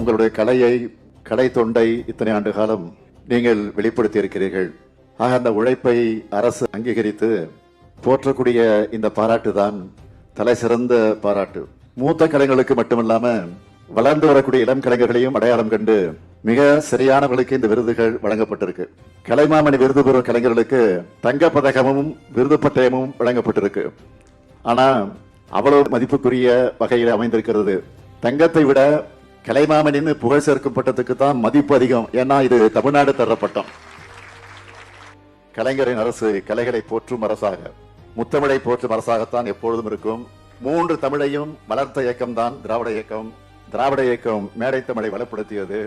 உங்களுடைய கலை தொண்டை இத்தனை ஆண்டு காலம் நீங்கள் வெளிப்படுத்தி இருக்கிறீர்கள். ஆக அந்த உழைப்பை அரசு அங்கீகரித்து போற்றக்கூடிய இந்த பாராட்டு தான் தலை சிறந்த பாராட்டு. மூத்த கலைஞர்களுக்கு மட்டுமில்லாம வளர்ந்து வரக்கூடிய இளம் கலைஞர்களையும் அடையாளம் கண்டு மிக சரியானவர்களுக்கு இந்த விருதுகள் வழங்கப்பட்டிருக்கு. கலைமாமணி விருது பெறும் கலைஞர்களுக்கு தங்க பதக்கமும் விருது பட்டயமும் வழங்கப்பட்டிருக்கு. ஆனா அவ்வளவு மதிப்புக்குரிய வகையில் அமைந்திருக்கிறது. தங்கத்தை விட கலைமாமணின்னு புகழ் சேர்க்கும் பட்டத்துக்கு தான் மதிப்பு அதிகம். ஏன்னா இது தமிழ்நாடு தர்ற பட்டம். கலைஞரின் அரசு கலைகளை போற்றும் அரசாக, முத்தமிழை போற்றும் அரசாகத்தான் எப்பொழுதும் இருக்கும். 3 தமிழையும் வளர்த்த இயக்கம் தான் திராவிட இயக்கம். திராவிட இயக்கம் மேடை தமிழை வளப்படுத்தியது,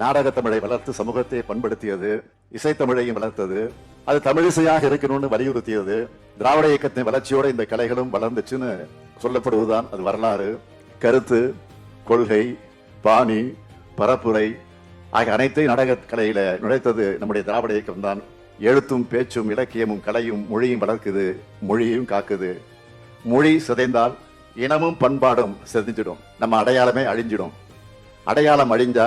நாடக தமிழை வளர்த்து சமூகத்தை பண்படுத்தியது, இசைத்தமிழையும் வளர்த்தது, அது தமிழிசையாக இருக்கணும்னு வலியுறுத்தியது. திராவிட இயக்கத்தின் வளர்ச்சியோட இந்த கலைகளும் வளர்ந்துச்சுன்னு சொல்லப்படுவதுதான் அது வரலாறு. கருத்து, கொள்கை, பாணி, பரப்புரை ஆகிய அனைத்தையும் நாடக கலையில நுழைத்தது நம்முடைய திராவிட இயக்கம் தான். எழுத்தும் பேச்சும் இலக்கியமும் கலையும் மொழியும் வளர்க்குது, மொழியையும் காக்குது. மொழி சிதைந்தால் இனமும் பண்பாடும் சிதைஞ்சிடும், நம்ம அடையாளமே அழிஞ்சிடும். அடையாளம் அழிஞ்சா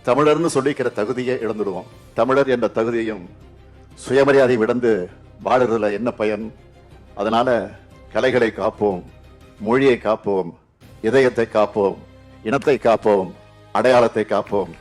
தமிழர்னு சொல்லிக்கிற தகுதியை இழந்துடுவோம். தமிழர் என்ற தகுதியையும் சுயமரியாதையும் இழந்து வாழுறதுல என்ன பயன்? அதனால கலைகளை காப்போம், மொழியை காப்போம், இதயத்தை காப்போம், இனத்தை காப்போம், அடையாளத்தை காப்போம்.